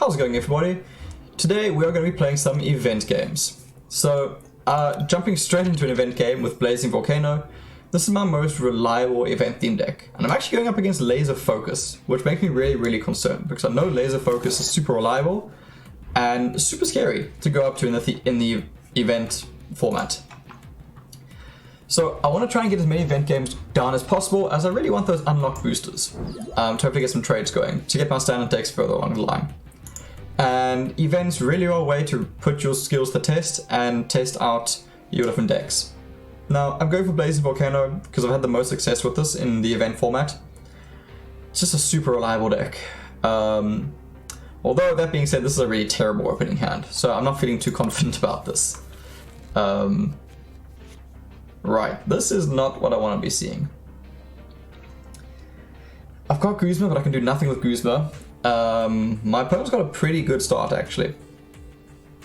How's it going, everybody? Today we are going to be playing some event games. So, jumping straight into an event game with Blazing Volcano. This is my most reliable event theme deck, and I'm actually going up against Laser Focus, which makes me really concerned because I know Laser Focus is super reliable and super scary to go up to in the event format. So I want to try and get as many event games done as possible, as I really want those unlock boosters to hopefully get some trades going to get my standard decks further along the line. And events really are a way to put your skills to test and test out your different decks. Now, I'm going for Blazing Volcano because I've had the most success with this in the event format. It's just a super reliable deck. Although, that being said, this is a really terrible opening hand, so I'm not feeling too confident about this. Right, this is not what I want to be seeing. I've got Guzma, but I can do nothing with Guzma. My opponent's got a pretty good start, actually.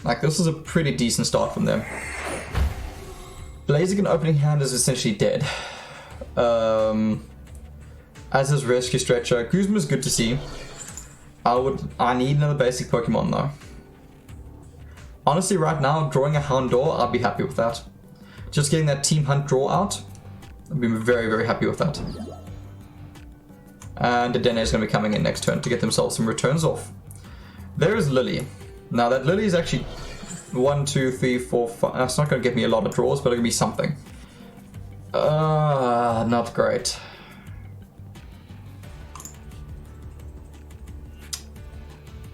Like, this is a pretty decent start from them. Blazing an opening hand is essentially dead. As is Rescue Stretcher. Guzma is good to see. I need another basic Pokemon, though. Honestly, right now, drawing a Houndour, I'll be happy with that. Just getting that Team Hunt draw out, I'll be very happy with that. And Dedenne is going to be coming in next turn to get themselves some returns off. There is Lily. Now that Lily is actually 1, 2, 3, 4, 5. That's not going to give me a lot of draws, but it'll be something. Not great.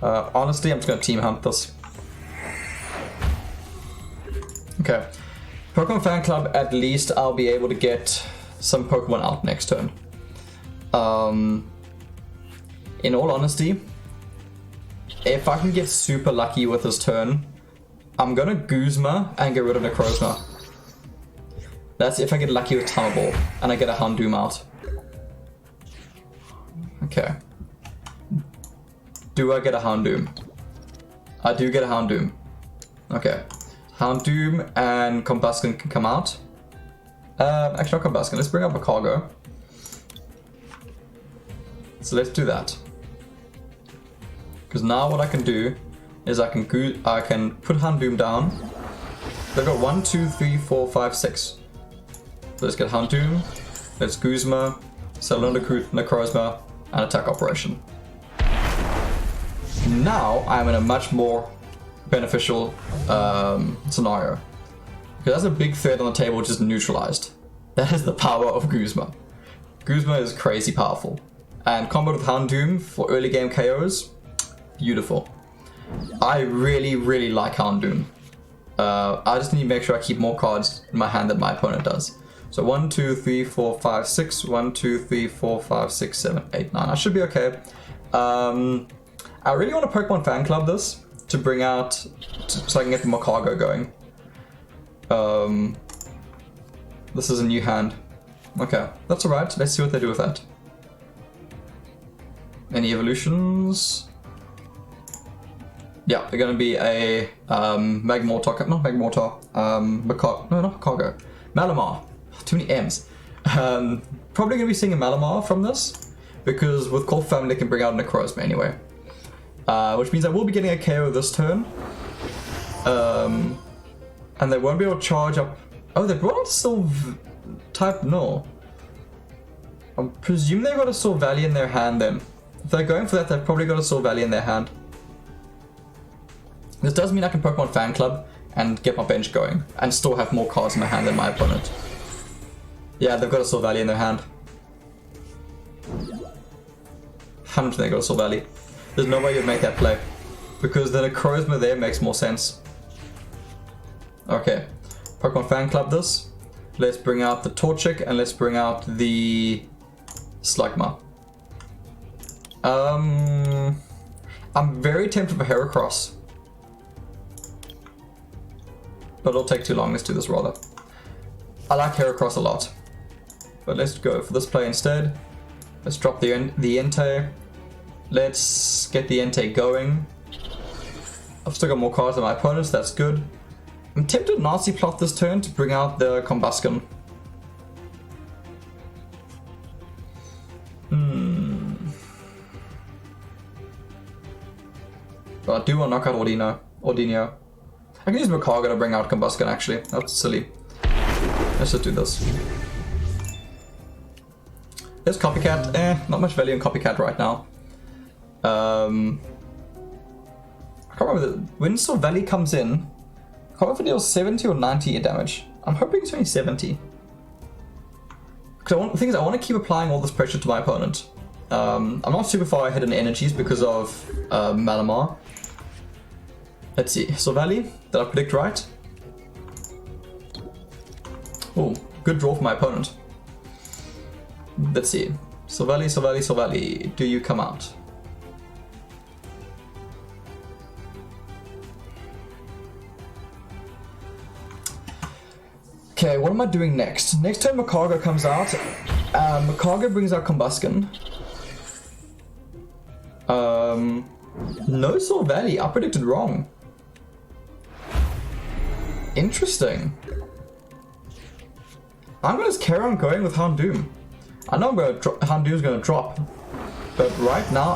Honestly, I'm just going to Team Hunt this. Okay. Pokemon Fan Club, at least I'll be able to get some Pokemon out next turn. In all honesty, if I can get super lucky with this turn, I'm gonna Guzma and get rid of Necrozma. That's if I get lucky with Timer Ball and I get a Houndoom out. Okay. Do I get a Houndoom? I do get a Houndoom. Okay. Houndoom and Combuskin can come out. Actually not Combuskin, let's bring up a Cargo. So let's do that. Because now what I can do is I can put Houndoom down. They've got 1, 2, 3, 4, 5, 6. So let's get Houndoom, let's Guzma, Salon Necrozma, and Attack Operation. Now I'm in a much more beneficial scenario. Because that's a big threat on the table just neutralized. That is the power of Guzma. Guzma is crazy powerful. And combo with Houndoom for early game KOs, beautiful. I really like Houndoom. I just need to make sure I keep more cards in my hand than my opponent does. So 1, 2, 3, 4, 5, 6. 1, 2, 3, 4, 5, 6, 7, 8, 9. I should be okay. I really want to Pokemon Fan Club this to bring out, so I can get the more Cargo going. This is a new hand. Okay, that's alright. Let's see what they do with that. Any evolutions? Yeah, they're gonna be a Magmortar, not Magmortar, no, not Cargo. Malamar. Too many M's. Probably gonna be seeing a Malamar from this, because with Call Family they can bring out Necrozma anyway. Which means I will be getting a KO this turn. And they won't be able to charge up. Oh, they brought out Sylv type, no. I presume they've got a Sylvally in their hand then. If they're going for that, they've probably got a Sylvally in their hand. This does mean I can Pokemon Fan Club and get my bench going, and still have more cards in my hand than my opponent. Yeah, they've got a Sylvally in their hand. 100% they got a Sylvally. There's no way you'd make that play, because the Necrozma there makes more sense. Okay, Pokemon Fan Club this. Let's bring out the Torchic and let's bring out the Slugma. I'm very tempted for Heracross, but it'll take too long. Let's do this rather. I like Heracross a lot, but let's go for this play instead. Let's drop the Entei. Let's get the Entei going. I've still got more cards than my opponents, that's good. I'm tempted to Nazi plot this turn to bring out the Combuskin. But I do want to knock out Ordino. I can use Macargo to bring out Combusken actually. That's silly. Let's just do this. There's Copycat. Not much value in Copycat right now. I can't remember when Silvally comes in. I can't remember if it deals 70 or 90 damage. I'm hoping it's only 70. Because the thing is, I want to keep applying all this pressure to my opponent. I'm not super far ahead in energies because of Malamar. Let's see. Silvally, did I predict right? Oh, good draw for my opponent. Let's see. Silvally, do you come out? Okay, what am I doing next? Next turn Macargo comes out. Macargo brings out Combusken. No Silvally, I predicted wrong. Interesting. I'm gonna just carry on going with Houndoom. I know Houndoom's gonna drop, but right now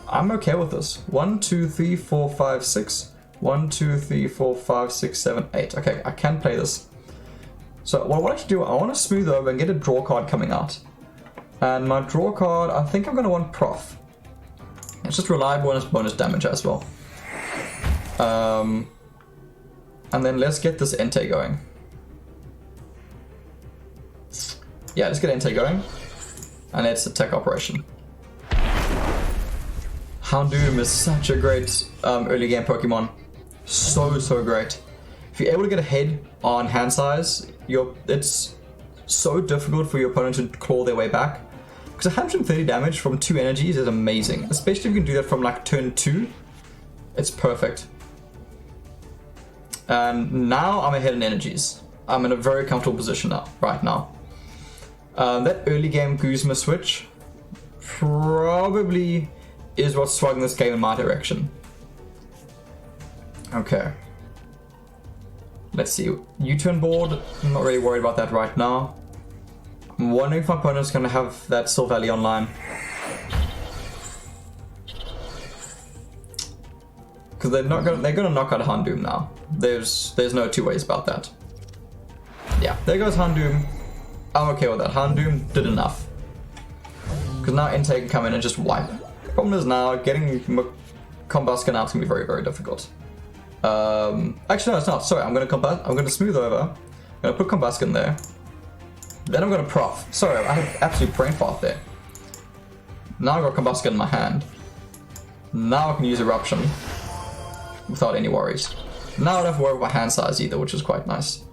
I'm okay with this. 1, 2, 3, 4, 5, 6. 1, 2, 3, 4, 5, 6, 7, 8. Okay, I can play this. So what I want to do, I want to smooth over and get a draw card coming out. And my draw card, I think I'm going to want Prof. It's just reliable and it's bonus damage as well. And then let's get this Entei going. Yeah, let's get Entei going. And let's attack operation. Houndoom is such a great early game Pokemon. So great. If you're able to get ahead on hand size, it's so difficult for your opponent to claw their way back. Because 130 damage from 2 energies is amazing. Especially if you can do that from like turn 2. It's perfect. And now I'm ahead in energies. I'm in a very comfortable position now, right now. That early game Guzma switch probably is what's swung this game in my direction. Okay. Let's see. U-turn board, I'm not really worried about that right now. I'm wondering if my opponent's going to have that Silvally online. Because they're gonna knock out Houndoom now. There's no two ways about that. Yeah, there goes Houndoom. I'm okay with that. Houndoom did enough. Because now Entei can come in and just wipe. Problem is now, getting Combusken out is going to be very difficult. Actually no, it's not. Sorry, I'm gonna smooth over. I'm gonna put Combusken there. Then I'm gonna Prof. Sorry, I had absolute brain fart there. Now I've got Combusken in my hand. Now I can use Eruption without any worries. Now I don't have to worry about my hand size either, which is quite nice.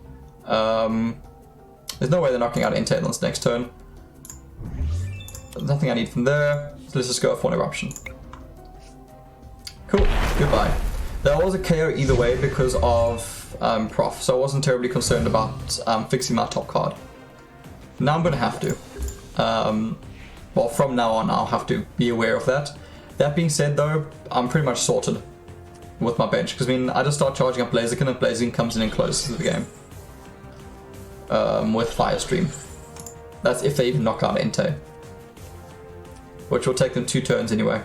There's no way they're knocking out Entei on this next turn. There's nothing I need from there, so let's just go for an Eruption. Cool, goodbye. There was a KO either way because of Prof, so I wasn't terribly concerned about fixing my top card. Now I'm going to have to. Well, from now on I'll have to be aware of that. That being said though, I'm pretty much sorted with my bench, because I mean, I just start charging up Blaziken and Blaziken comes in and closes the game. With Firestream. That's if they even knock out Entei. Which will take them 2 turns anyway.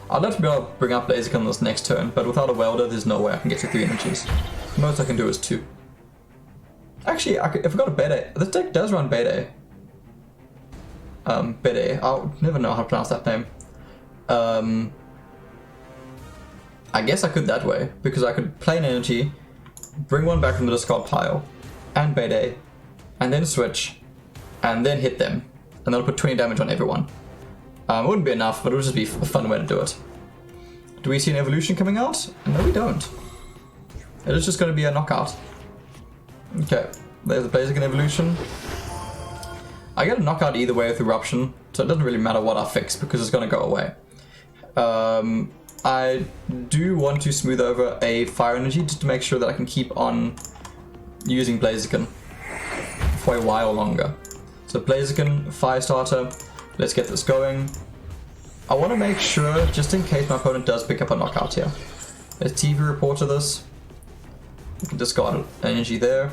I'd love to be able to bring up Blaziken this next turn, but without a welder, there's no way I can get to 3 energies. The most I can do is 2. Actually, if I got a Bede, this deck does run Bede. Bede, I'll never know how to pronounce that name. I guess I could that way, because I could play an energy, bring one back from the discard pile, and Bede, and then switch, and then hit them, and then I'll put 20 damage on everyone. It wouldn't be enough, but it would just be a fun way to do it. Do we see an evolution coming out? No, we don't. It is just going to be a knockout. Okay, there's the Blaziken evolution. I get a knockout either way with Eruption, so it doesn't really matter what I fix because it's going to go away. I do want to smooth over a Fire Energy just to make sure that I can keep on using Blaziken for a while longer. So Blaziken, Fire Starter. Let's get this going. I want to make sure, just in case my opponent does pick up a knockout here. Let's TV report to this. We can discard energy there.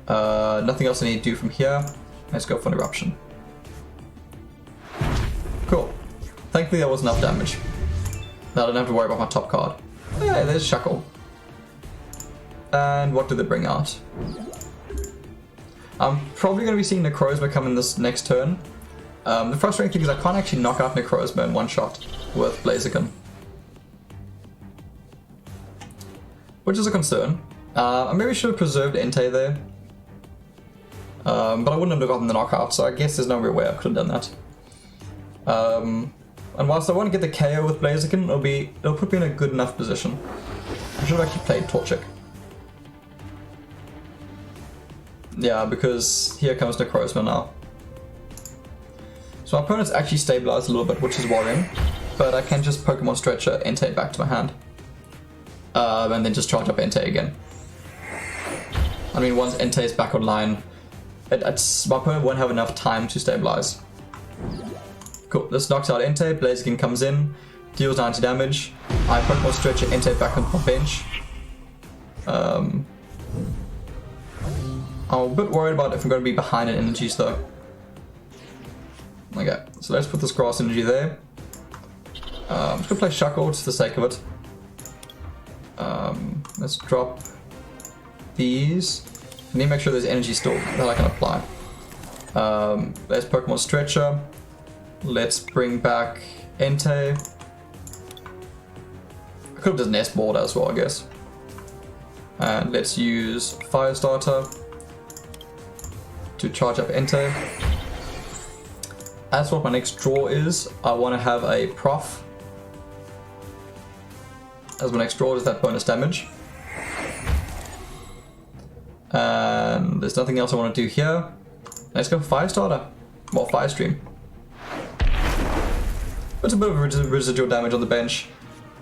Nothing else I need to do from here. Let's go for an Eruption. Cool. Thankfully that was enough damage. Now I don't have to worry about my top card. Yeah, there's Shuckle. And what did they bring out? I'm probably going to be seeing Necrozma come in this next turn. The frustrating thing is I can't actually knock out Necrozma in one shot with Blaziken. Which is a concern. I maybe should have preserved Entei there. But I wouldn't have gotten the knockout, so I guess there's no real way I could have done that. And whilst I want to get the KO with Blaziken, it'll put me in a good enough position. I should have actually played Torchic. Yeah, because here comes Necrozma now. So my opponent's actually stabilized a little bit, which is worrying. But I can just Pokemon Stretcher Entei back to my hand. And then just charge up Entei again. I mean, once Entei is back online, my opponent won't have enough time to stabilize. Cool, this knocks out Entei, Blaziken comes in, deals 90 damage. I Pokemon Stretcher Entei back on my bench. I'm a bit worried about if I'm going to be behind in energies though. Okay, so let's put this grass energy there. I'm just going to play Shuckle just for the sake of it. Let's drop these. I need to make sure there's energy still that I can apply. Let's Pokemon Stretcher. Let's bring back Entei. I could have just Nest Board as well, I guess. And let's use Firestarter to charge up Entei. As what my next draw is, I want to have a Prof. As my next draw is that bonus damage. And there's nothing else I want to do here. Let's go Firestarter. Well, Firestream. It's a bit of residual damage on the bench.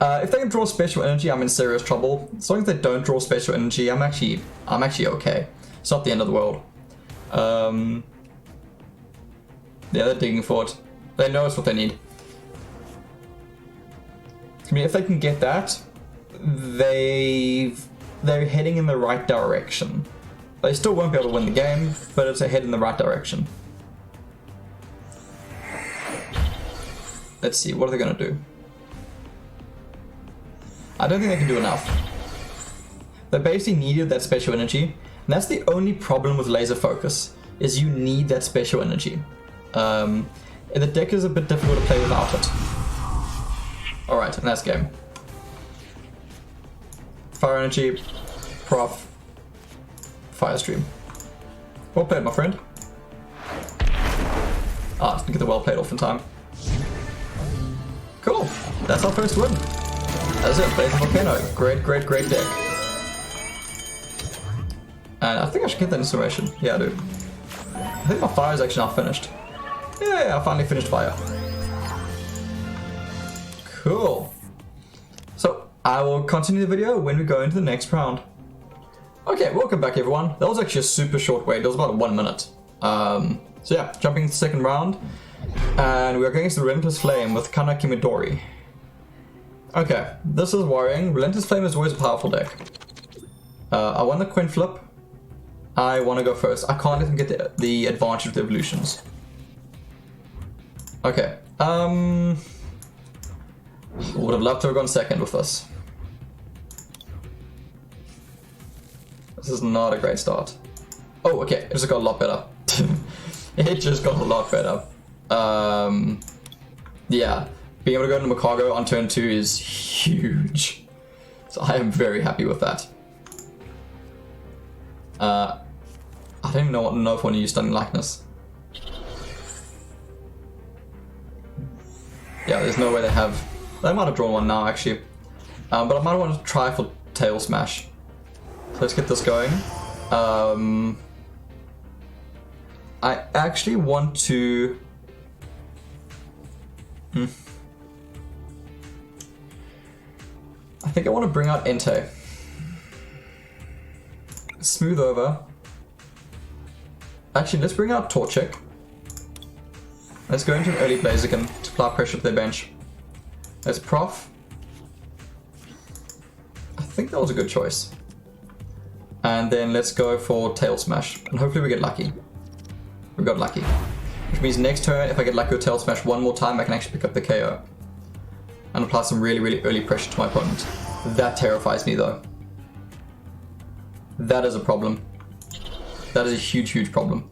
If they can draw special energy, I'm in serious trouble. As long as they don't draw special energy, I'm actually okay. It's not the end of the world. Yeah, they're digging for it. They know it's what they need. I mean, if they can get that, they're heading in the right direction. They still won't be able to win the game, but it's a head in the right direction. Let's see, what are they going to do? I don't think they can do enough. They basically needed that special energy, and that's the only problem with laser focus, is you need that special energy. The deck is a bit difficult to play without it. Alright, and that's game. Fire energy, Prof, Firestream. Well played, my friend. Ah, didn't get the well played off in time. Cool, that's our first win. That's it, Blazing Volcano. Great deck. And I think I should get that inspiration. Yeah, I do. I think my fire is actually not finished. Yeah, I finally finished fire. Cool. So, I will continue the video when we go into the next round. Okay, welcome back everyone. That was actually a super short wait. It was about 1 minute. So yeah, jumping into the second round. And we are going against the Relentless Flame with Kaneki Midori. Okay, this is worrying. Relentless Flame is always a powerful deck. I want the coin flip. I want to go first. I can't let them get the advantage of the evolutions. Okay, would have loved to have gone second with this. This is not a great start. Oh, okay, it just got a lot better. It just got a lot better. Yeah, being able to go into Makago on turn 2 is huge. So I am very happy with that. I don't even know if I want to use Stunning Likeness. Yeah, there's no way they have... They might have drawn one now, actually. But I might want to try for Tail Smash. So let's get this going. I actually want to... I think I want to bring out Entei. Smooth over. Actually, let's bring out Torchic. Let's go into an early Blaziken to apply pressure to their bench. Let's Prof. I think that was a good choice. And then let's go for Tail Smash. And hopefully we get lucky. We got lucky. Which means next turn, if I get lucky with Tail Smash one more time, I can actually pick up the KO. And apply some really, really early pressure to my opponent. That terrifies me though. That is a problem. That is a huge, huge problem.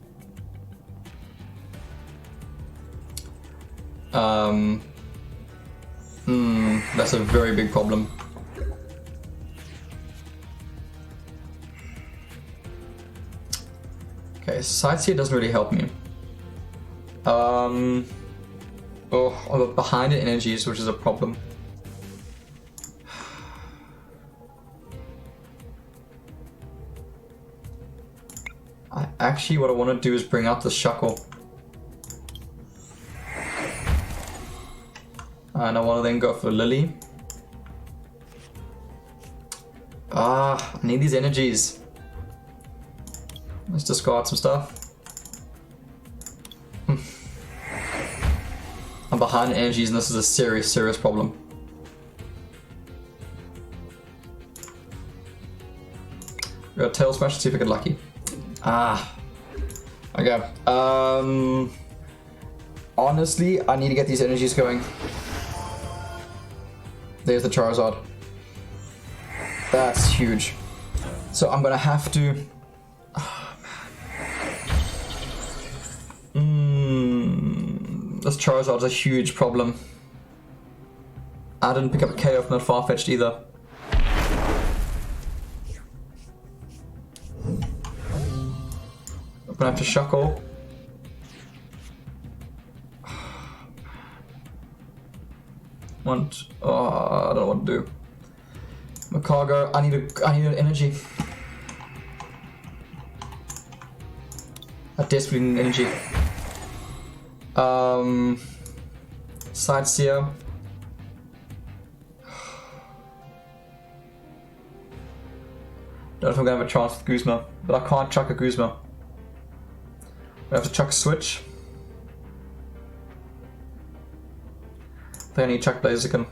That's a very big problem. Okay, Sightseer doesn't really help me. Oh, I've got behind it energies, which is a problem. Actually, what I want to do is bring out the Shuckle. And I want to then go for Lily. I need these energies. Let's discard some stuff. I'm behind energies and this is a serious, serious problem. We got Tail Smash, let's see if I get lucky. Okay. Honestly, I need to get these energies going. There's the Charizard. That's huge. So I'm gonna have to... This Charizard's a huge problem. I didn't pick up a KO from that Farfetch'd either. I'm gonna have to Shuckle. I don't know what to do. Macargo, I need an energy. I desperately need an energy. Sightseer. Don't know if I'm gonna have a chance with Guzma, but I can't chuck a Guzma. I have to chuck a Switch. I need to chuck Blaziken.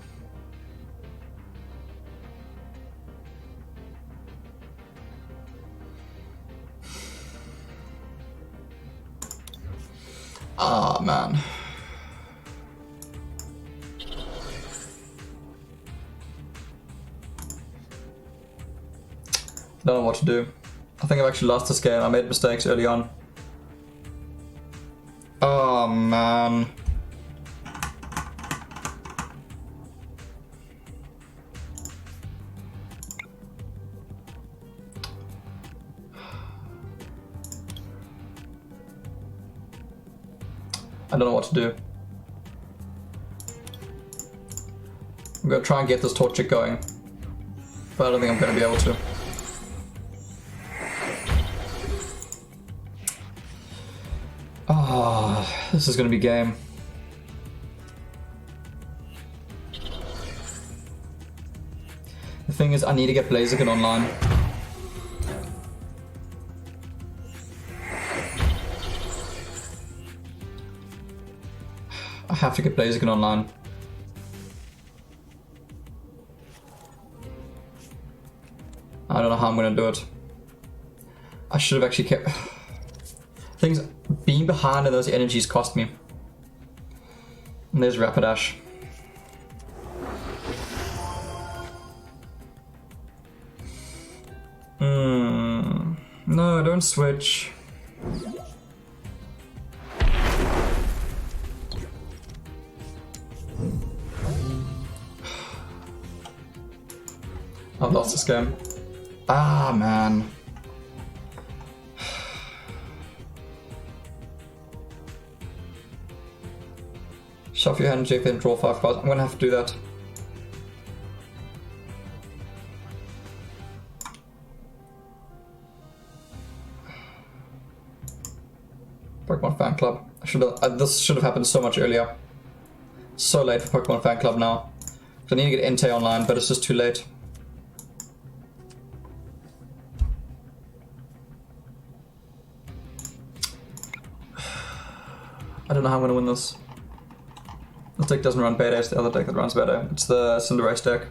Ah, man. Don't know what to do. I think I've actually lost this game. I made mistakes early on. Oh, man. I don't know what to do. I'm gonna try and get this Torchic going, but I don't think I'm gonna be able to. This is gonna be game. The thing is, I need to get Blaziken online. I have to get Blaziken online. I don't know how I'm gonna do it. I should have actually kept... Things being behind in those energies cost me. And there's Rapidash. No, don't switch. I've lost this game. Ah, man. Shuffle your hand, Jake, then draw 5 cards. I'm gonna have to do that. Pokemon Fan Club. I should have. This should have happened so much earlier. So late for Pokemon Fan Club now. I need to get Entei online, but it's just too late. I don't know how I'm gonna win this. This deck doesn't run beta, it's the other deck that runs beta. It's the Cinderace deck.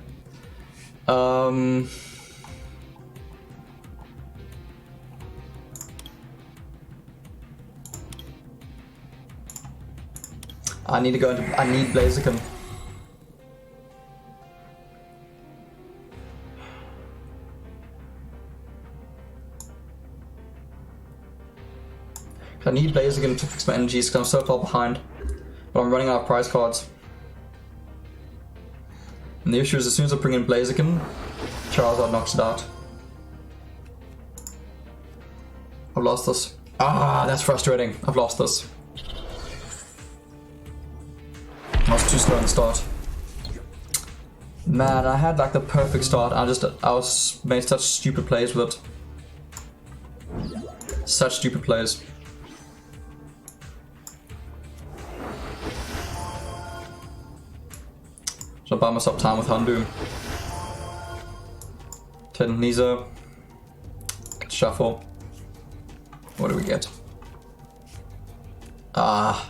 I need to go into... I need Blaziken. I need Blaziken to fix my energies because I'm so far behind. But I'm running out of prize cards. And the issue is as soon as I bring in Blaziken, Charizard knocks it out. I've lost this. Ah, that's frustrating. I've lost this. I was too slow in the start. Man, I had like the perfect start. I was made such stupid plays with it. Such stupid plays. So I buy myself time with Houndoom. Tedniza. Shuffle. What do we get? Ah.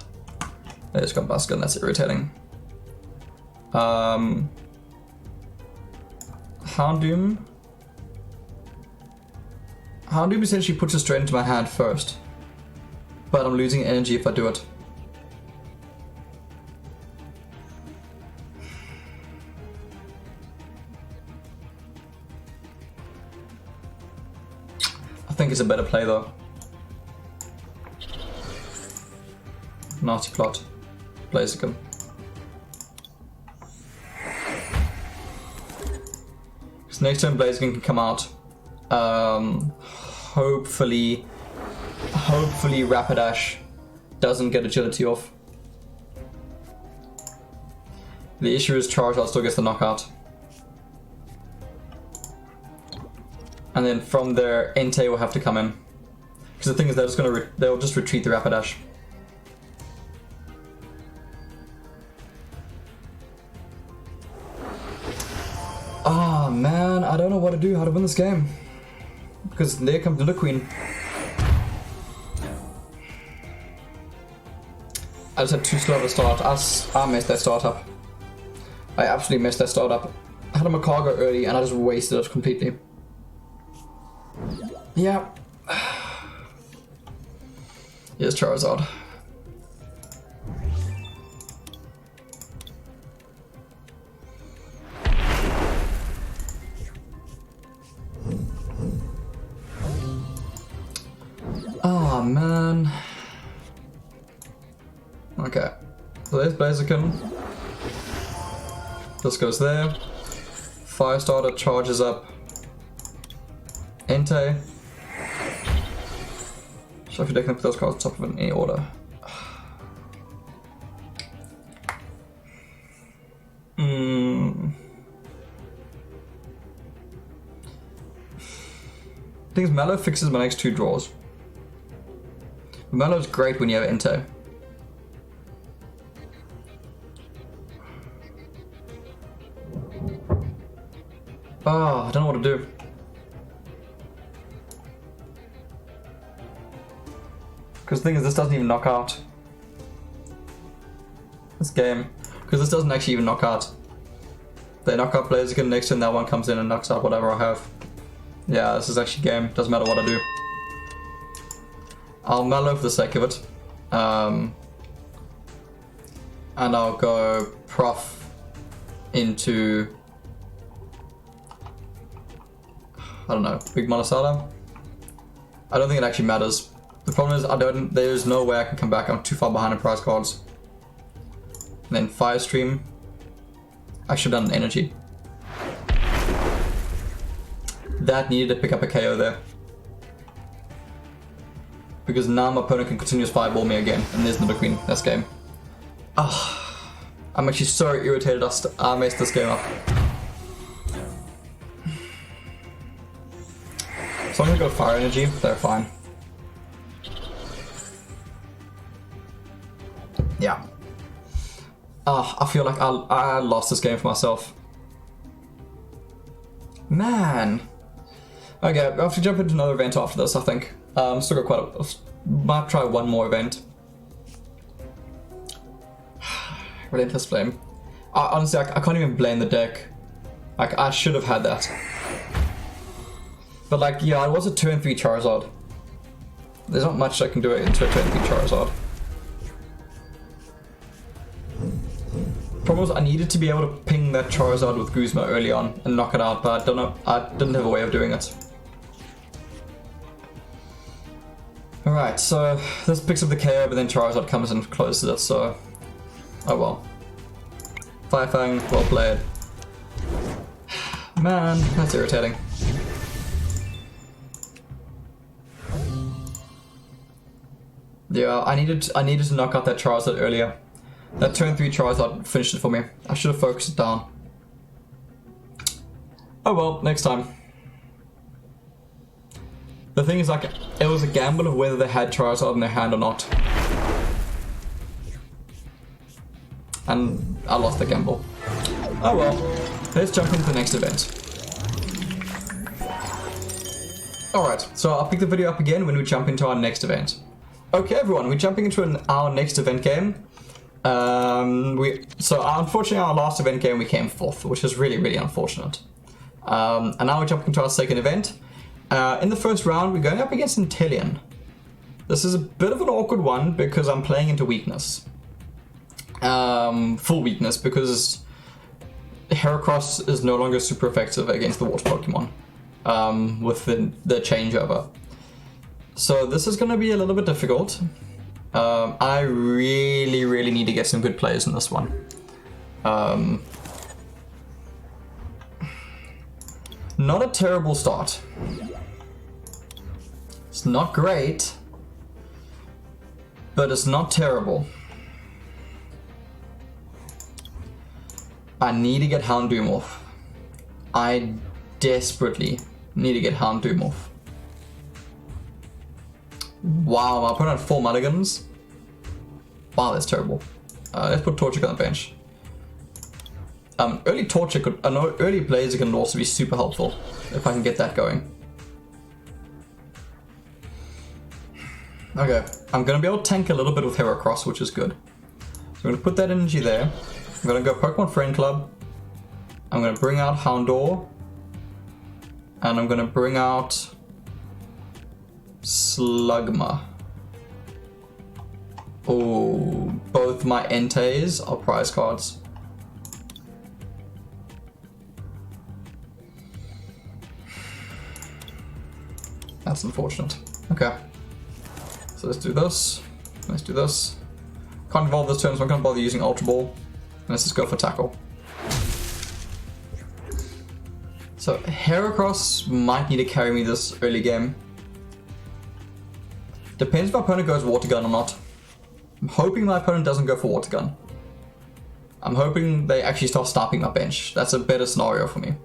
I just got Baskin, that's irritating. Houndoom. Houndoom essentially puts it straight into my hand first. But I'm losing energy if I do it. I think it's a better play though. Nasty plot. Blaziken. Because next turn Blaziken can come out. Hopefully Rapidash doesn't get agility off. The issue is Charizard still gets the knockout. And then from there, Entei will have to come in. Because the thing is, they'll just retreat the Rapidash. Ah, man, I don't know what to do, how to win this game. Because there comes the Queen. I just had too slow of a start. I messed that start up. I absolutely messed that start up. I had a Macago early and I just wasted it completely. Yeah. Here's Charizard. Oh man. Okay. So there's Blaziken. This goes there. Firestarter charges up Entei. So if you can put those cards on top of it in any order. I think Mallow fixes my next two draws. Mallow's great when you have Entei. Oh, I don't know what to do. Because the thing is, this doesn't even knock out. This game. Because this doesn't actually even knock out. They knock out Blaziken, next turn that one comes in and knocks out whatever I have. Yeah, this is actually game. Doesn't matter what I do. I'll Mallow for the sake of it. And I'll go Prof into... I don't know, Big Monocella? I don't think it actually matters. The problem is there's no way I can come back. I'm too far behind in prize cards. And then Firestream. I should have done an energy. That needed to pick up a KO there. Because now my opponent can continuous fireball me again. And there's another queen. That's game. Ah, I'm actually so irritated I messed this game up. So I'm gonna go fire energy, they're fine. Yeah. I feel like I lost this game for myself. Man. Okay, I'll have to jump into another event after this, I think. Still got might try one more event. Relentless Flame. Honestly, I can't even blame the deck. Like, I should have had that. But like, yeah, it was a turn 3 Charizard. There's not much I can do into a turn 3 Charizard. problem was I needed to be able to ping that Charizard with Guzma early on and knock it out, but I don't know, I didn't have a way of doing it. Alright, so this picks up the KO, but then Charizard comes and closes it, so... Oh well. Firefang, well played. Man, that's irritating. Yeah, I needed to knock out that Charizard earlier. That turn 3 Charizard finished it for me. I should have focused it down. Oh well, next time. The thing is, like, it was a gamble of whether they had Charizard in their hand or not. And I lost the gamble. Oh well, let's jump into the next event. Alright, so I'll pick the video up again when we jump into our next event. Okay everyone, we're jumping into our next event game. Unfortunately our last event game we came 4th, which is really unfortunate. And now we're jumping to our second event. In the first round we're going up against Inteleon. This is a bit of an awkward one because I'm playing into weakness. Full weakness, because Heracross is no longer super effective against the water Pokemon with the changeover. So this is going to be a little bit difficult. I really need to get some good players in this one. Not a terrible start. It's not great, but it's not terrible. I need to get Houndoom off. I desperately need to get Houndoom off. Wow, I put on 4 mulligans. Wow, that's terrible. Let's put Torchic on the bench. Early Torchic, early Blazer can also be super helpful if I can get that going. Okay, I'm gonna be able to tank a little bit with Heracross, which is good. So I'm gonna put that energy there. I'm gonna go Pokemon Friend Club. I'm gonna bring out Houndour. And I'm gonna bring out Slugma. Oh, both my Entei are prize cards. That's unfortunate. Okay. So let's do this. Let's do this. Can't evolve this turn, so I'm gonna bother using Ultra Ball. Let's just go for tackle. So Heracross might need to carry me this early game. Depends if my opponent goes Water Gun or not. I'm hoping my opponent doesn't go for Water Gun. I'm hoping they actually start stopping my bench. That's a better scenario for me.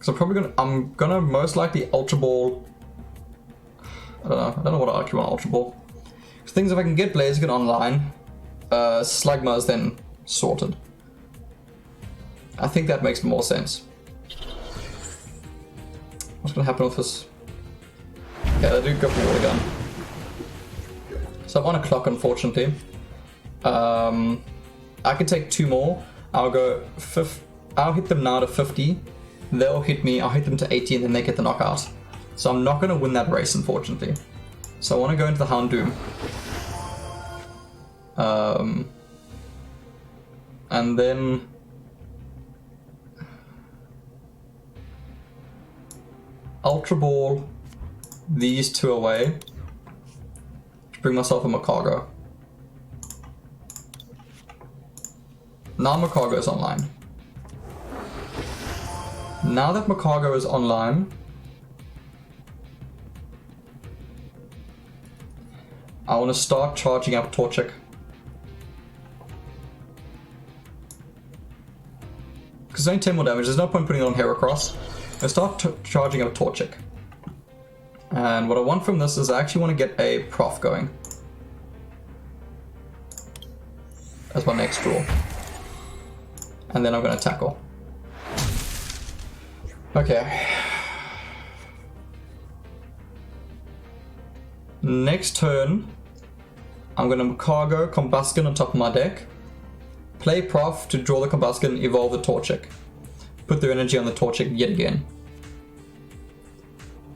So I'm gonna most likely Ultra Ball. I don't know what I actually want Ultra Ball. Things if I can get Blaziken online, Slugma is then sorted. I think that makes more sense. What's gonna happen with this? Yeah, they do go for Water Gun. So I'm on a clock, unfortunately. I can take 2 more. I'll hit them now to 50. They'll hit me, I'll hit them to 80 and then they get the knockout. So I'm not gonna win that race, unfortunately. So I wanna go into the Houndoom. And then Ultra Ball these 2 away to bring myself a Macargo. Now Macargo is online. Now that Macargo is online, I want to start charging up Torchic. Because it's only 10 more damage, there's no point putting it on Heracross. I start charging up Torchic. And what I want from this is I actually want to get a Prof going. As my next draw. And then I'm going to tackle. Okay. Next turn, I'm going to Macargo Combuskin on top of my deck. Play Prof to draw the Combuskin, evolve the Torchic. Put their energy on the Torchic yet again.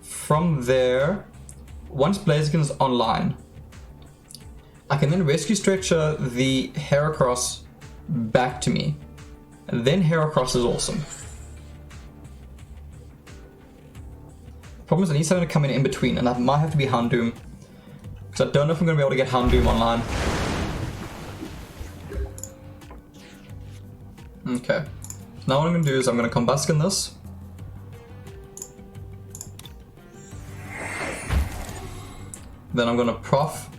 From there, once Blaziken is online, I can then rescue stretcher the Heracross back to me. And then Heracross is awesome. Problem is I need something to come in between, and that might have to be Houndoom. Because I don't know if I'm going to be able to get Houndoom online. Okay. Now what I'm going to do is I'm going to combuskin this. Then I'm going to prof.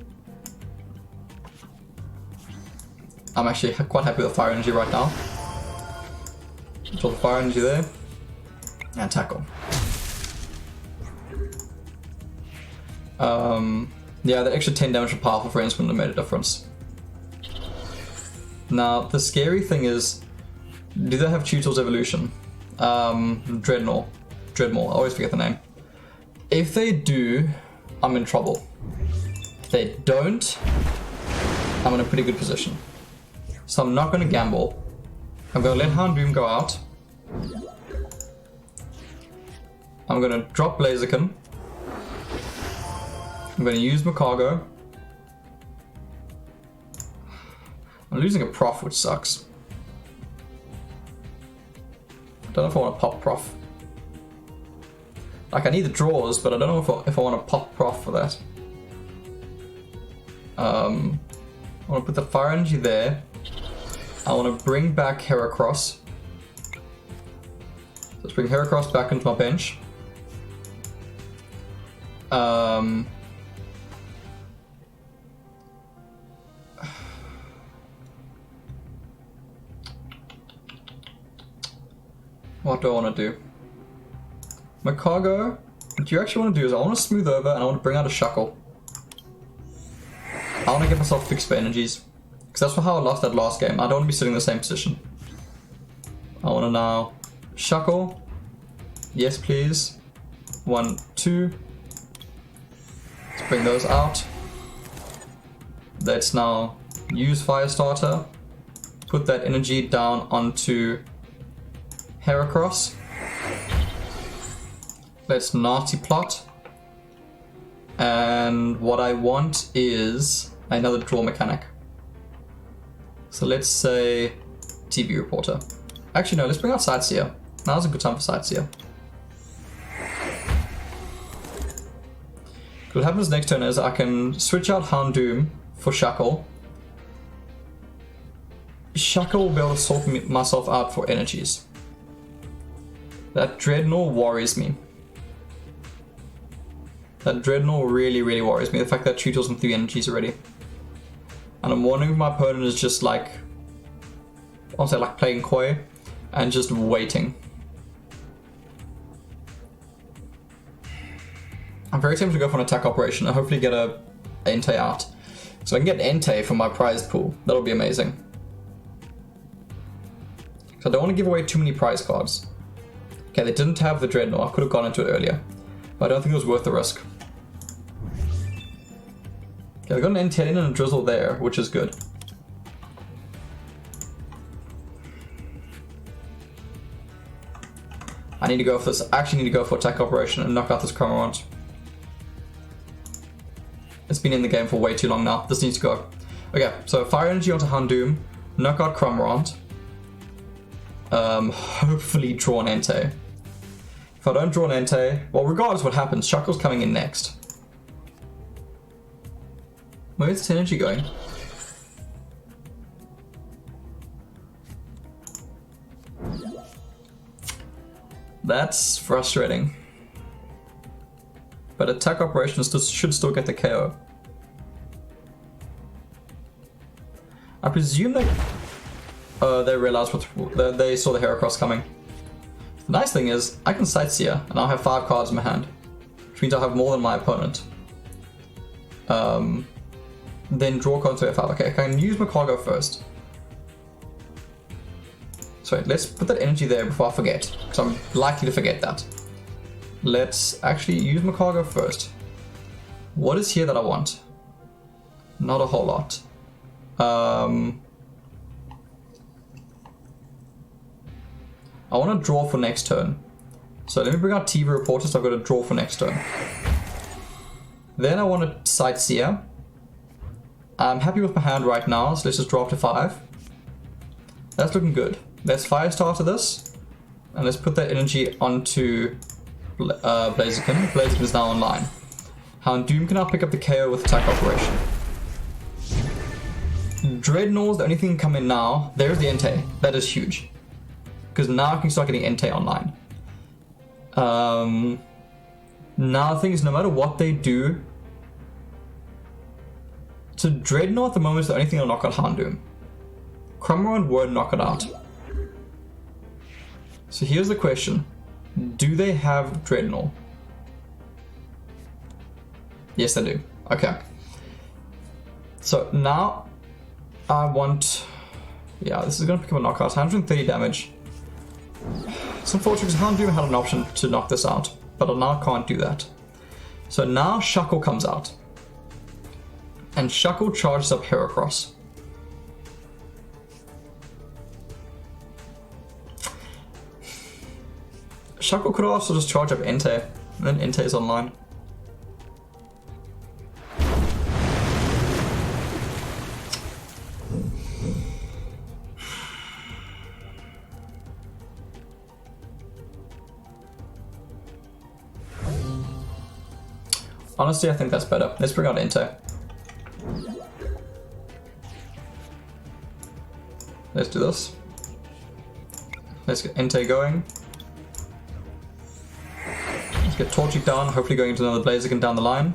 I'm actually quite happy with the fire energy right now. Draw the fire energy there. And tackle. Yeah, the extra 10 damage for powerful friends wouldn't have made a difference. Now, the scary thing is, do they have Tutor's evolution? Dreadnought. Dreadmore, I always forget the name. If they do, I'm in trouble. If they don't, I'm in a pretty good position. So I'm not going to gamble. I'm going to let Houndoom go out. I'm going to drop Blaziken. I'm going to use Macargo. I'm losing a prof, which sucks. I don't know if I want to pop prof. Like, I need the draws, but I don't know if I want to pop prof for that. I want to put the fire energy there. I want to bring back Heracross. Let's bring Heracross back into my bench. What do I want to do? Macargo, what you actually want to do is I want to smooth over and I want to bring out a Shuckle. I want to get myself fixed for energies. Because that's how I lost that last game. I don't want to be sitting in the same position. I want to now Shuckle. Yes, please. 1, 2. Let's bring those out. Let's now use Firestarter. Put that energy down onto Heracross. Let's Nazi plot. And what I want is another draw mechanic. So let's say TV reporter. Actually no, let's bring out Sightseer. Now's a good time for Sightseer. What happens next turn is I can switch out Houndoom for Shuckle. Shuckle will be able to sort myself out for energies. That Dreadnought worries me. That Dreadnought really, really worries me. The fact that Tutor's on 3 energies already. And I'm wondering if my opponent is just like, I'll say like playing coy and just waiting. I'm very tempted to go for an attack operation and hopefully get a Entei out. So I can get Entei from my prize pool. That'll be amazing. So I don't want to give away too many prize cards. Okay, they didn't have the Dreadnought. I could have gone into it earlier. But I don't think it was worth the risk. Okay, they got an N10 and a Drizzle there, which is good. I need to go for this. I actually need to go for attack operation and knock out this Cramorant. It's been in the game for way too long now. This needs to go. Okay, so fire energy onto Houndoom, knock out Cramorant. Hopefully draw an Entei. If I don't draw an Entei, well, regardless what happens, Shuckle's coming in next. Where's its energy going? That's frustrating. But attack operations should still get the KO. I presume they realized they saw the Heracross coming. The nice thing is, I can Sightseer, and I'll have 5 cards in my hand. Which means I'll have more than my opponent. Then draw cards to F5. Okay, I can use Macargo first. Sorry, let's put that energy there before I forget. Because I'm likely to forget that. Let's actually use Macargo first. What is here that I want? Not a whole lot. I want to draw for next turn. So let me bring out TV Reporter, so I've got to draw for next turn. Then I want to Sightseer. I'm happy with my hand right now, so let's just draw up to 5. That's looking good. Let's Firestarter this, and let's put that energy onto Blaziken. Blaziken is now online. Houndoom can now pick up the KO with attack operation. Dreadnaught's the only thing that can come in now. There's the Entei. That is huge. Because now I can start getting Entei online. Now the thing is, no matter what they do, so Dreadnought at the moment is the only thing that'll knock out Houndoom. Cromorant won't knock it out. So here's the question. Do they have Dreadnought? Yes, they do. Okay. So now I want... Yeah, this is going to pick up a knockout. 130 damage. It's unfortunate because Houndoom had an option to knock this out, but I now can't do that. So now Shuckle comes out. And Shuckle charges up Heracross. Shuckle could also just charge up Entei, and then Entei is online. Honestly, I think that's better. Let's bring out Entei. Let's do this. Let's get Entei going. Let's get Torchic down, hopefully going into another Blaziken down the line.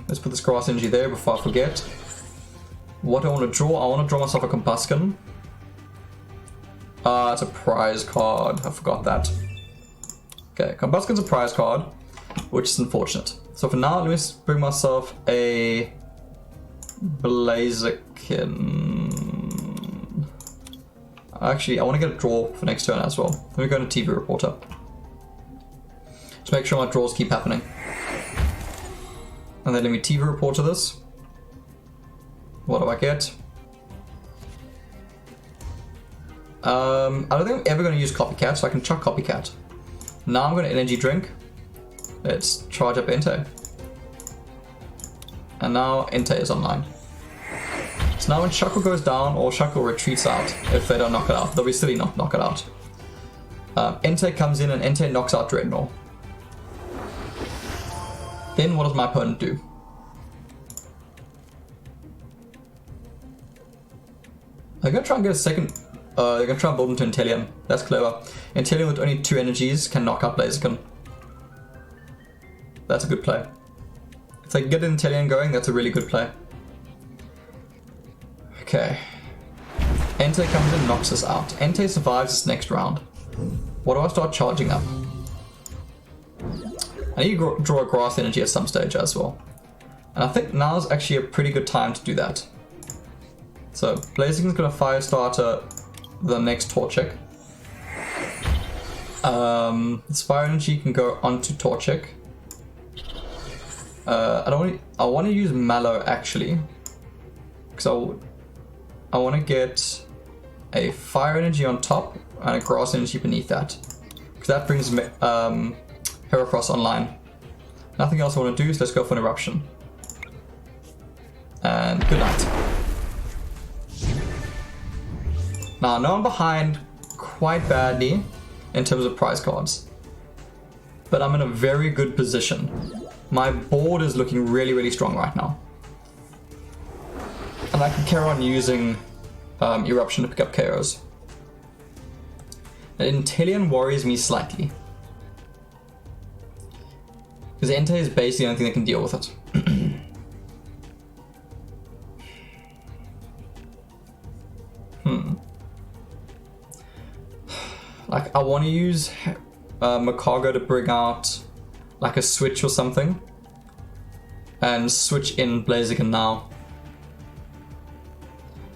Let's put this Grass Energy there before I forget. What do I want to draw? I want to draw myself a Combusken. It's a prize card. I forgot that. Okay, Combusken's a prize card, which is unfortunate. So for now, let me bring myself a Blaziken. Actually, I want to get a draw for next turn as well. Let me go into TV Reporter. Just make sure my draws keep happening. And then let me TV Reporter this. What do I get? I don't think I'm ever going to use Copycat, so I can chuck Copycat. Now I'm going to Energy Drink. Let's charge up Entei. And now Entei is online. So now when Shuckle goes down, or Shuckle retreats out, if they don't knock it out, they'll be silly not knock it out. Entei comes in and Entei knocks out Dreadnought. Then what does my opponent do? They're going to try and get a second... they're going to try and build into Inteleon. That's clever. Inteleon with only 2 energies can knock out Blaziken. That's a good play. If they can get Inteleon going, that's a really good play. Okay. Entei comes in and knocks us out. Entei survives this next round. What do I start charging up? I need to draw a Grass Energy at some stage as well. And I think now is actually a pretty good time to do that. So Blaziken's going to Firestarter the next Torchic. This Fire Energy can go onto Torchic. I want to use Mallow actually, because I want to get a Fire Energy on top and a Grass Energy beneath that, because that brings Heracross online. Nothing else I want to do, so let's go for an Eruption. And good night. Now I know I'm behind quite badly in terms of prize cards, but I'm in a very good position. My board is looking really, really strong right now. And I can carry on using Eruption to pick up KOs. And Inteleon worries me slightly, because Entei is basically the only thing that can deal with it. Like, I want to use Macago to bring out like a switch or something, and switch in Blaziken now.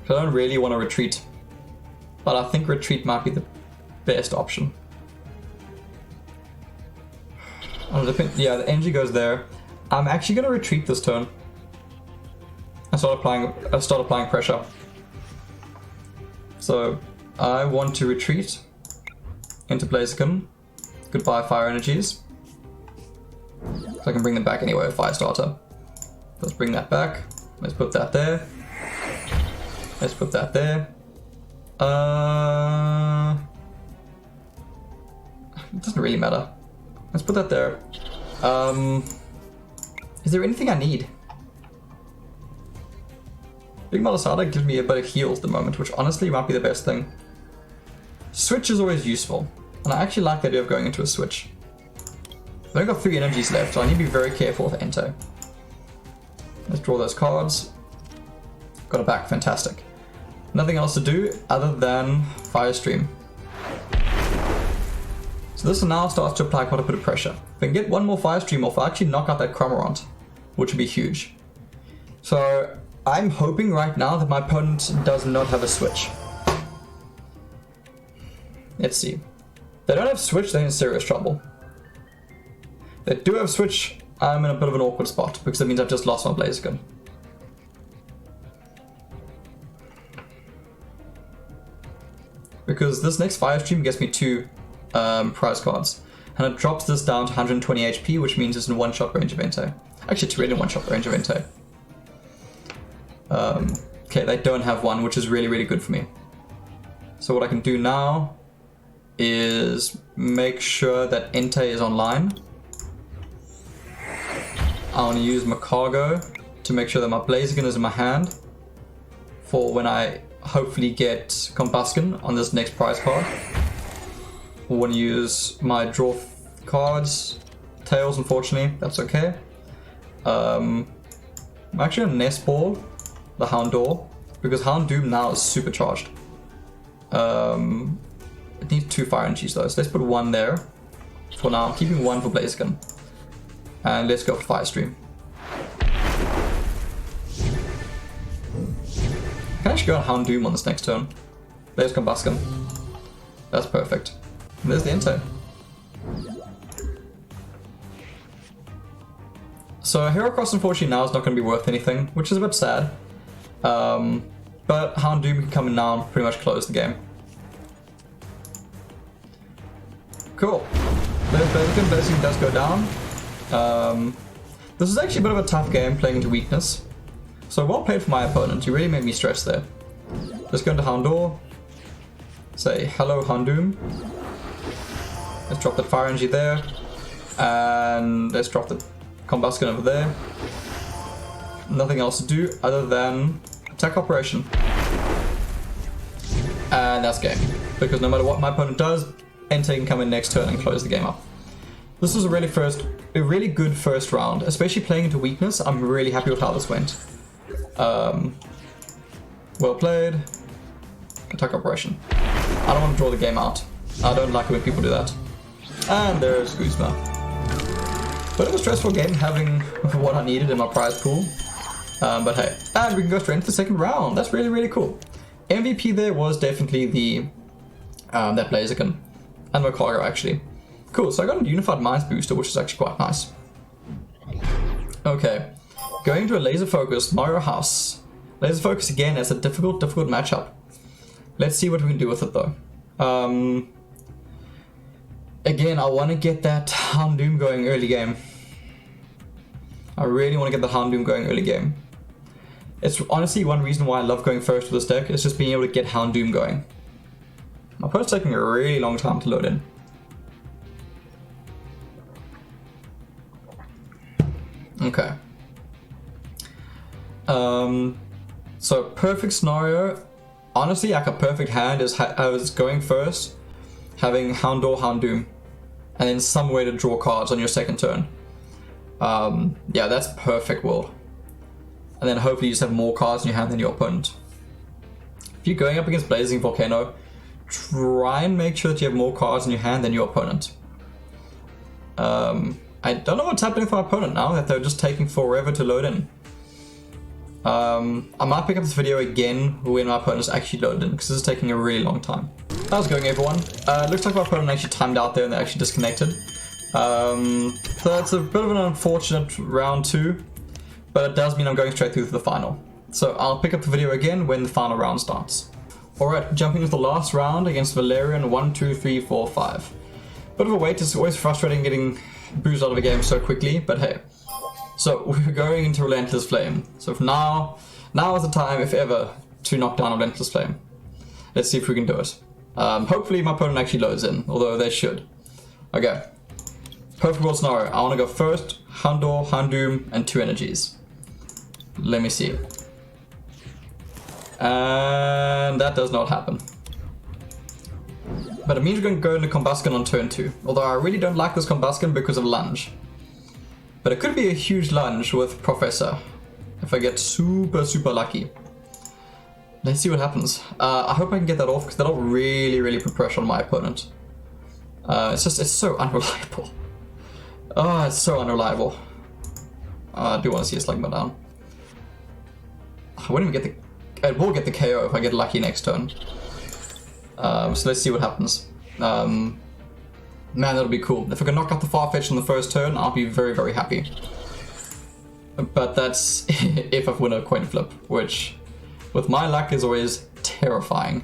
I don't really want to retreat, but I think retreat might be the best option. Yeah, the energy goes there. I'm actually going to retreat this turn. I start applying pressure. So I want to retreat into Blaziken. Goodbye Fire Energies. So I can bring them back anyway with Firestarter. Let's bring that back. Let's put that there. Let's put that there. It doesn't really matter. Let's put that there. Is there anything I need? Big Mountainspyder gives me a bit of heal at the moment, which honestly might be the best thing. Switch is always useful, and I actually like the idea of going into a switch. I've only got 3 energies left, so I need to be very careful with Ento. Let's draw those cards. Got it back, fantastic. Nothing else to do other than Fire Stream. So this now starts to apply quite a bit of pressure. If I can get one more Fire Stream off, I'll actually knock out that Cramorant, which would be huge. So I'm hoping right now that my opponent does not have a switch. Let's see. If they don't have switch, they're in serious trouble. If they do have switch, I'm in a bit of an awkward spot, because that means I've just lost my Blaziken. Because this next Fire Stream gets me 2 prize cards, and it drops this down to 120 HP, which means it's in 1-shot range of Ente. Actually, it's really in 1-shot range of Ente. Okay, they don't have one, which is really, really good for me. So what I can do now is make sure that Ente is online. I want to use my cargo to make sure that my Blaziken is in my hand for when I hopefully get Combusken on this next prize card. I want to use my draw cards. Tails, unfortunately, that's okay. I'm actually going to Nest Ball the Houndour, because Houndoom now is supercharged. It needs 2 fire energies though, so let's put 1 there. For now, I'm keeping 1 for Blaziken. And let's go for Fire Stream. I can actually go on Houndoom on this next turn. There's Combusken. That's perfect. And there's the Ente. So Heracross unfortunately now is not going to be worth anything, which is a bit sad. But Houndoom can come in now and pretty much close the game. Cool. Blaziken does go down. This is actually a bit of a tough game playing into weakness. So well played for my opponent, you really made me stress there. Let's go into Houndour. Say hello Houndoom. Let's drop that fire energy there. And let's drop the Combusken over there. Nothing else to do other than attack operation. And that's game. Because no matter what my opponent does, Ente can come in next turn and close the game up. This was a really good first round, especially playing into weakness. I'm really happy with how this went. Well played. Attack operation. I don't want to draw the game out. I don't like it when people do that. And there's Guzma. Bit of a stressful game having what I needed in my prize pool. But hey, and we can go straight into the second round. That's really, really cool. MVP there was definitely the that Blaziken and my cargo actually. Cool, so I got a Unified Minds booster, which is actually quite nice. Okay, going to a Laser Focus, Mario House. Laser Focus again is a difficult matchup. Let's see what we can do with it though. Again, I want to get that Houndoom going early game. I really want to get the Houndoom going early game. It's honestly one reason why I love going first with this deck, is just being able to get Houndoom going. My opponent's taking a really long time to load in. Okay. So perfect scenario, honestly like a perfect hand is I was going first, having Houndour, Houndoom, and then some way to draw cards on your second turn. Yeah, that's perfect world. And then hopefully you just have more cards in your hand than your opponent. If you're going up against Blazing Volcano, try and make sure that you have more cards in your hand than your opponent. I don't know what's happening for my opponent now, that they're just taking forever to load in. I might pick up this video again when my opponent's actually loaded in, because this is taking a really long time. How's it going, everyone? Looks like my opponent actually timed out there and they actually disconnected. So it's a bit of an unfortunate round 2, but it does mean I'm going straight through to the final. So I'll pick up the video again when the final round starts. Alright, jumping into the last round against Valerian 1, 2, 3, 4, 5. Bit of a wait, it's always frustrating getting boozed out of a game so quickly, but hey. So we're going into Relentless Flame. So if now is the time, if ever, to knock down a Relentless Flame. Let's see if we can do it. Hopefully my opponent actually loads in, although they should. Okay. Perfect world scenario. I want to go first, Houndour, Houndoom, and 2 energies. Let me see. And that does not happen. But it means we're going to go into Combusken on turn 2. Although I really don't like this Combusken because of lunge. But it could be a huge lunge with Professor. If I get super, super lucky. Let's see what happens. I hope I can get that off because that'll really, really put pressure on my opponent. It's so unreliable. Oh, it's so unreliable. I do want to see a Slugma down. I won't even get the... I will get the KO if I get lucky next turn. So let's see what happens. Man, that'll be cool. If I can knock out the Farfetch on the first turn, I'll be very, very happy. But that's if I win a coin flip, which with my luck is always terrifying.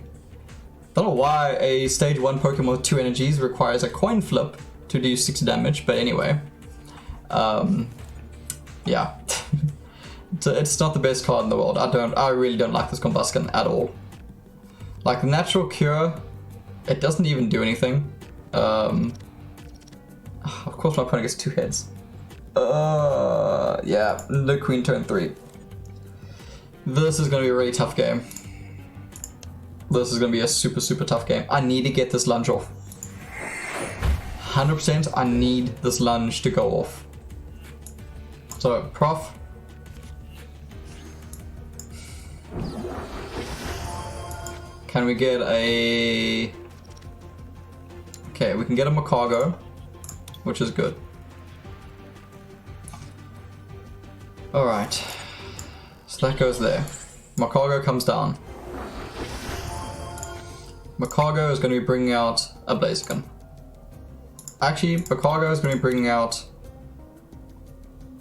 Don't know why a stage 1 Pokemon with 2 energies requires a coin flip to do 6 damage, but anyway. Yeah. It's not the best card in the world. I really don't like this Combusken at all. Like the natural cure, it doesn't even do anything. Of course my opponent gets 2 heads. Yeah, the Queen turn 3. This is gonna be a really tough game. This is gonna be a super, super tough game. I need to get this lunge off. 100% I need this lunge to go off. So, Prof. Can we get a... Okay, we can get a Macargo, which is good. Alright. So that goes there. Macargo comes down. Macargo is going to be bringing out a Blaziken. Actually, Macargo is going to be bringing out...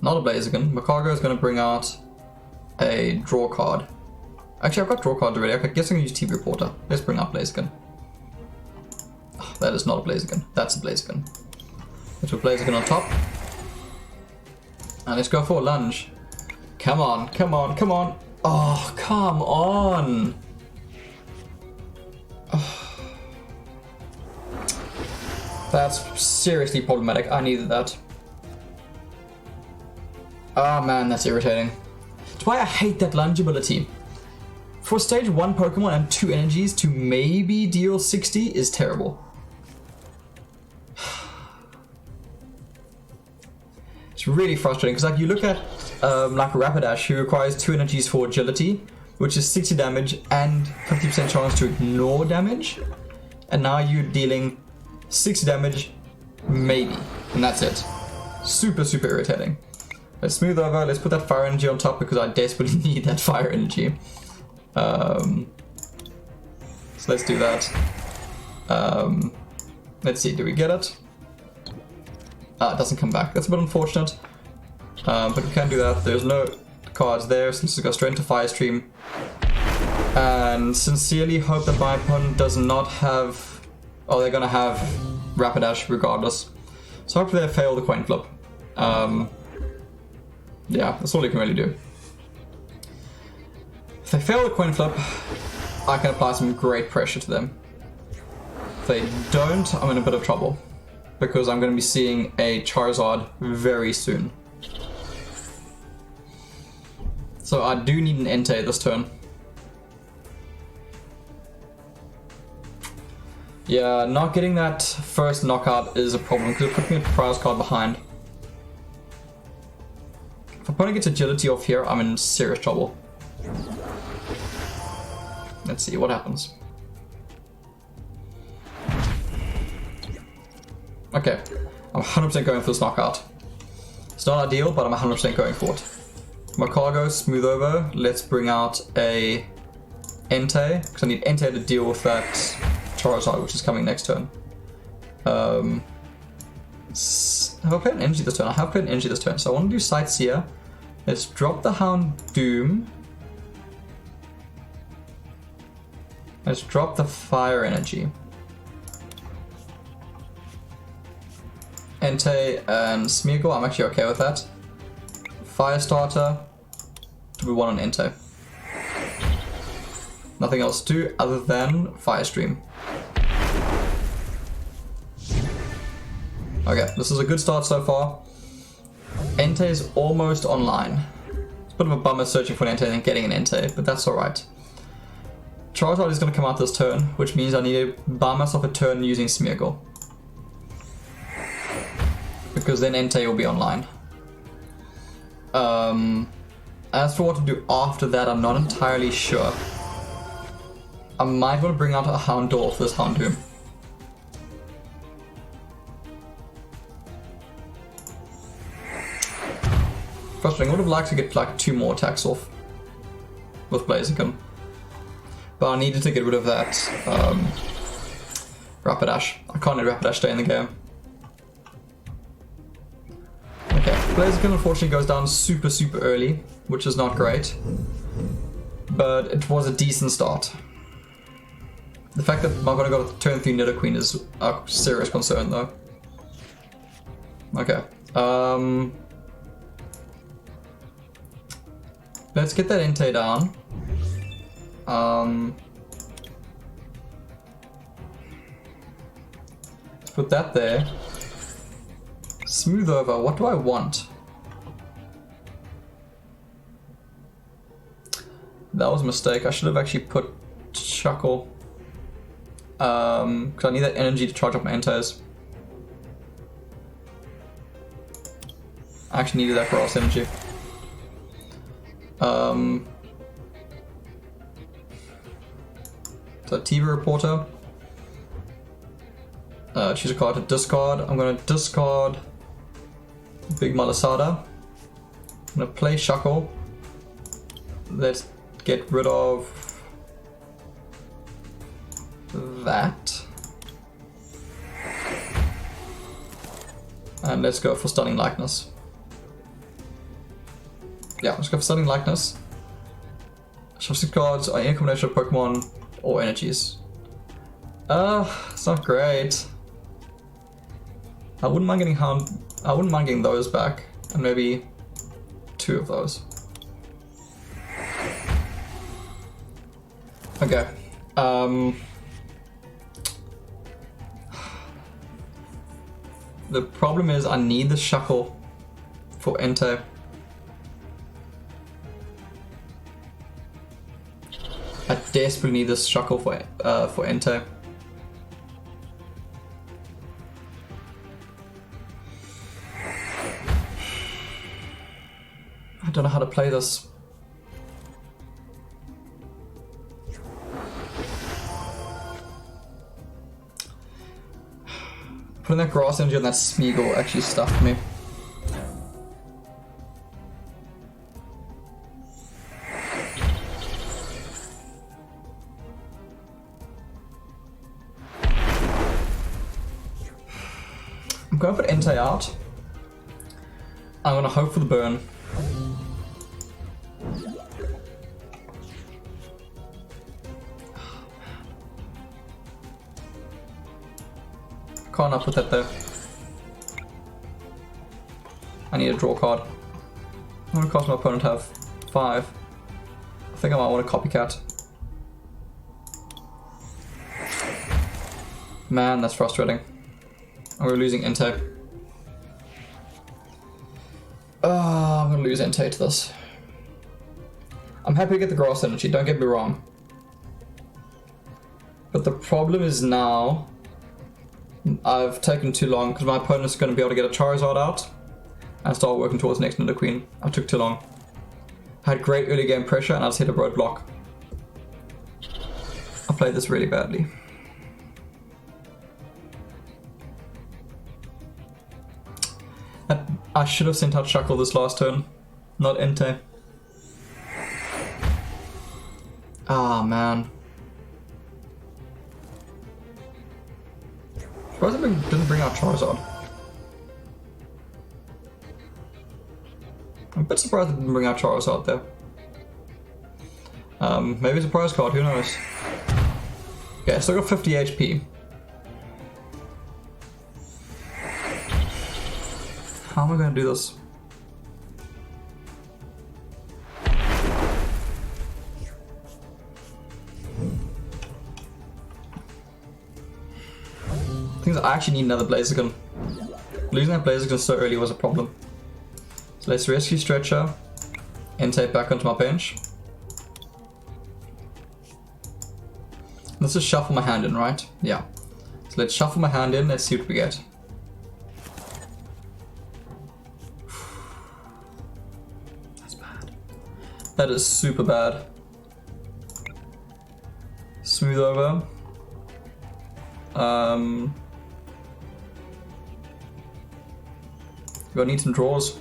Not a Blaziken. Macargo is going to bring out a draw card. Actually, I've got draw cards already. I guess I can use TV Reporter. Let's bring up Blaziken. Oh, that is not a Blaziken. That's a Blaziken. Let's put Blaziken on top. And let's go for a lunge. Come on, come on, come on. Oh, come on. Oh. That's seriously problematic. I needed that. Oh man, that's irritating. That's why I hate that lunge ability. For stage 1 Pokemon and 2 energies to maybe deal 60 is terrible. It's really frustrating because like you look at like Rapidash who requires 2 energies for agility, which is 60 damage and 50% chance to ignore damage, and now you're dealing 60 damage maybe, and that's it. Super, super irritating. Let's smooth over, let's put that fire energy on top because I desperately need that fire energy. So let's do that. Let's see, do we get it? It doesn't come back. That's a bit unfortunate. But we can do that. There's no cards there, so let's just go straight into Fire Stream. And sincerely hope that my opponent does not have... Oh, they're gonna have Rapidash regardless. So hopefully they fail the coin flip. Yeah, that's all you can really do. If they fail the coin flip, I can apply some great pressure to them. If they don't, I'm in a bit of trouble. Because I'm going to be seeing a Charizard very soon. So I do need an Entei this turn. Yeah, not getting that first knockout is a problem because it put me a prize card behind. If opponent gets agility off here, I'm in serious trouble. Let's see what happens. Okay, I'm 100% going for this knockout. It's not ideal, but I'm 100% going for it. Macargo, smooth over. Let's bring out a Entei, because I need Entei to deal with that Charizard, which is coming next turn. Have I played an energy this turn? I have played an energy this turn, so I want to do Sightseer. Let's drop the Houndoom. Let's drop the Fire Energy. Entei and Smeargle, I'm actually okay with that. Firestarter. We want an Entei. Nothing else to do other than Firestream. Okay, this is a good start so far. Entei is almost online. It's a bit of a bummer searching for an Entei and getting an Entei, but that's alright. Charizard is going to come out this turn, which means I need to buy myself a turn using Smeargle. Because then Entei will be online. As for what to do after that, I'm not entirely sure. I might want to bring out a Houndour for this Houndoom. Frustrating, I would have liked to get like 2 more attacks off with Blaziken. But I needed to get rid of that Rapidash. I can't let Rapidash stay in the game. Okay, Blaziken unfortunately goes down super early, which is not great. But it was a decent start. The fact that I'm going to go with turn 3 Nidoqueen is a serious concern though. Okay. Let's get that Entei down. Let's put that there. Smooth over. What do I want? That was a mistake. I should have actually put Shuckle. Because I need that energy to charge up my Entei's. I actually needed that grass energy. So TV Reporter. Choose a card to discard. I'm going to discard Big Malasada. I'm going to play Shuckle. Let's get rid of that. And let's go for Stunning Likeness. Yeah, let's go for Stunning Likeness. Shuffle 6 cards are any combination of Pokemon or energies. It's not great. I wouldn't mind getting those back, and maybe 2 of those. Okay. The problem is I need the Shuckle for Entei. I desperately need this Shuckle for Entei. I don't know how to play this. Putting that grass energy on that Smeargle actually stuffed me. I'm going to put Entei out. I'm going to hope for the burn. Can't I put that there? I need a draw card. What would it cost my opponent to have? 5. I think I might want a copycat. Man, that's frustrating. And we're losing Entei. I'm gonna lose Entei to this. I'm happy to get the grass energy, don't get me wrong. But the problem is now I've taken too long because my opponent's going to be able to get a Charizard out and start working towards next Nidoqueen. I took too long. I had great early game pressure and I just hit a roadblock. I played this really badly. I should have sent out Shuckle this last turn, not Entei. Ah, man. Surprised I didn't bring out Charizard. I'm a bit surprised I didn't bring out Charizard there. Maybe it's a prize card, who knows? Yeah, still got 50 HP. How am I going to do this? Things I actually need another Blaziken. Losing that Blaziken so early was a problem. So let's rescue Stretcher and take back onto my bench. Let's just shuffle my hand in, right? Yeah. So let's shuffle my hand in, let's see what we get. That's bad. That is super bad. Smooth over. Gonna need some draws.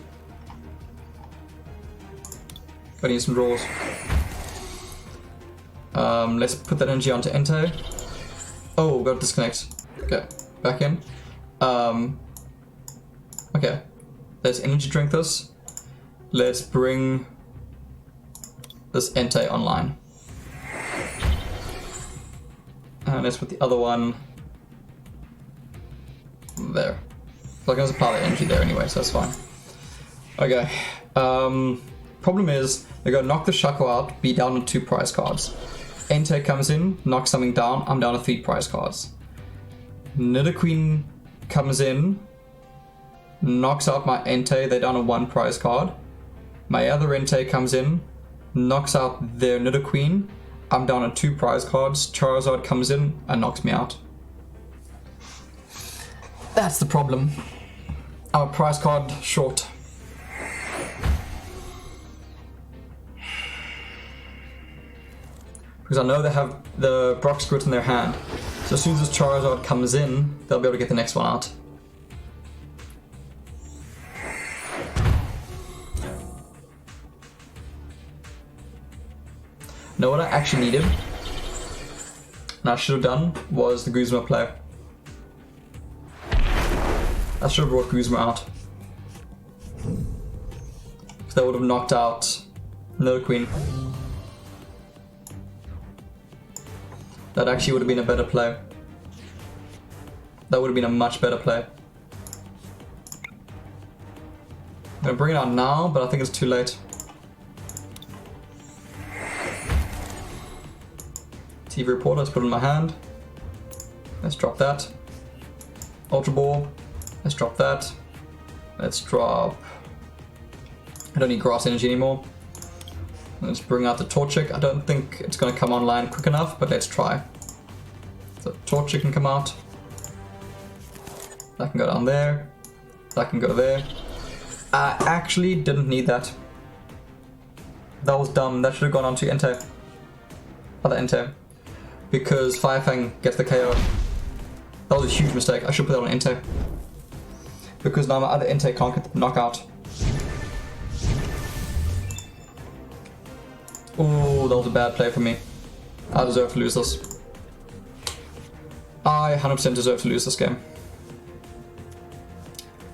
Gonna need some draws. Let's put that energy onto Entei. Oh, got to disconnect. Okay, back in. Okay, let's energy drink this. Let's bring this Entei online. And let's put the other one there. So I can just apply the energy there anyway, so that's fine. Okay. Problem is, they're gonna knock the Shaco out, be down to 2 prize cards. Entei comes in, knocks something down, I'm down to 3 prize cards. Nidoqueen comes in, knocks out my Entei, they're down to 1 prize card. My other Entei comes in, knocks out their Nidoqueen, I'm down to 2 prize cards. Charizard comes in and knocks me out. That's the problem. I'm a prize card short. Because I know they have the Brock's Grit in their hand. So as soon as this Charizard comes in, they'll be able to get the next one out. Know what I actually needed, and I should have done, was the Guzma play. I should have brought Guzma out. Because that would have knocked out Nidoqueen. That actually would have been a better play. That would have been a much better play. I'm gonna bring it out now, but I think it's too late. TV Reporter, let's put it in my hand. Let's drop that. Ultra Ball, let's drop that. Let's drop... I don't need Grass Energy anymore. Let's bring out the Torchic. I don't think it's going to come online quick enough, but let's try. So Torchic can come out. That can go down there. That can go there. I actually didn't need that. That was dumb. That should have gone onto Entei. Other Entei. Because Fire Fang gets the KO. That was a huge mistake. I should put that on Entei. Because now my other Entei can't get the knockout. Oh, that was a bad play for me. I deserve to lose this. I 100% deserve to lose this game.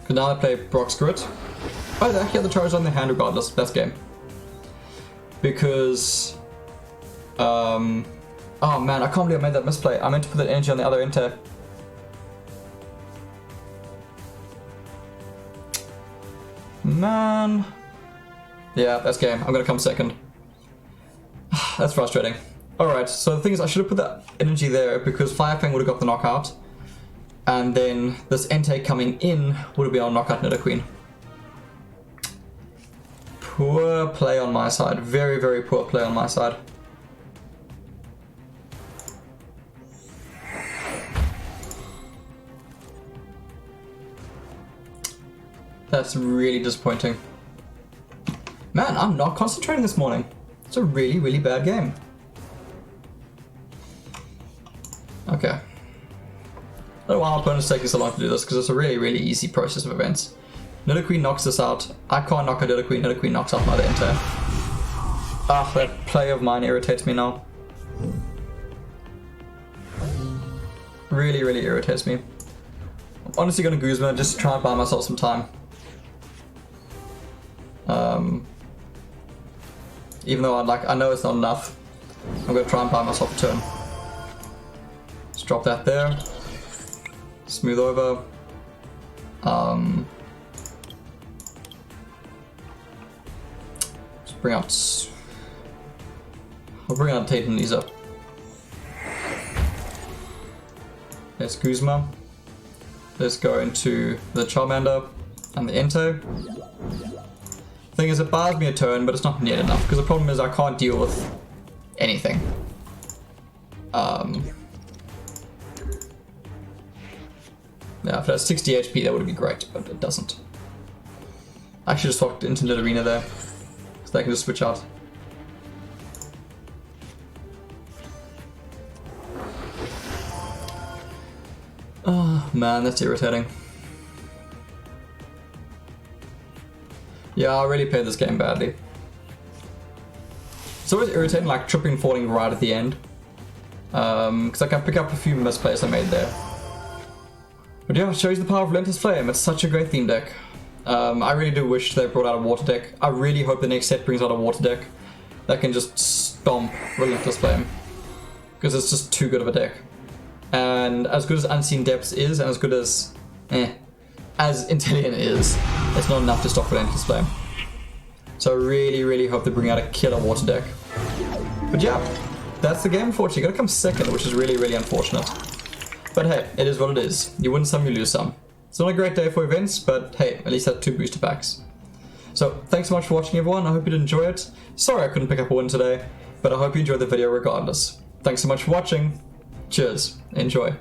Because now I play Brock's Grit. Oh, they actually have the Charizard on their hand regardless. Best game. Because... oh man, I can't believe I made that misplay. I meant to put that energy on the other Entei. Man. Yeah, best game. I'm gonna come second. That's frustrating. Alright, so the thing is I should have put that energy there because Fire Fang would have got the knockout. And then this Entei coming in would have been able to knock out Nidoqueen. Poor play on my side. Very, very poor play on my side. That's really disappointing. Man, I'm not concentrating this morning. It's a really, really bad game. Okay. I don't know why my opponent's taking so long to do this, because it's a really, really easy process of events. Nidoqueen knocks this out. I can't knock out Nidoqueen. Nidoqueen knocks out my other Entei. Ah, that play of mine irritates me now. Really, really irritates me. I'm honestly going to Guzma just to try and buy myself some time. Even though I know it's not enough, I'm going to try and buy myself a turn. Just drop that there. Smooth over. Just bring out... I'll bring out Tate and these up. There's Guzma. Let's go into the Charmander and the Entei. Thing is, it buys me a turn, but it's not near enough, because the problem is I can't deal with anything. Yeah, if it has 60 HP, that would be great, but it doesn't. I should just walked into the arena there, so they can just switch out. Oh man, that's irritating. Yeah, I really played this game badly. It's always irritating, like tripping and falling right at the end. Because I can pick up a few misplays I made there. But yeah, it shows the power of Relentless Flame. It's such a great theme deck. I really do wish they brought out a water deck. I really hope the next set brings out a water deck that can just stomp Relentless Flame. Because it's just too good of a deck. And as good as Unseen Depths is, and as good as Inteleon is, it's not enough to stop Relentless Flame. So I really, really hope they bring out a killer water deck. But yeah, that's the game, unfortunately. Gotta come second, which is really, really unfortunate. But hey, it is what it is. You win some, you lose some. It's not a great day for events, but hey, at least I had 2 booster packs. So thanks so much for watching, everyone. I hope you did enjoy it. Sorry I couldn't pick up a win today, but I hope you enjoyed the video regardless. Thanks so much for watching. Cheers. Enjoy.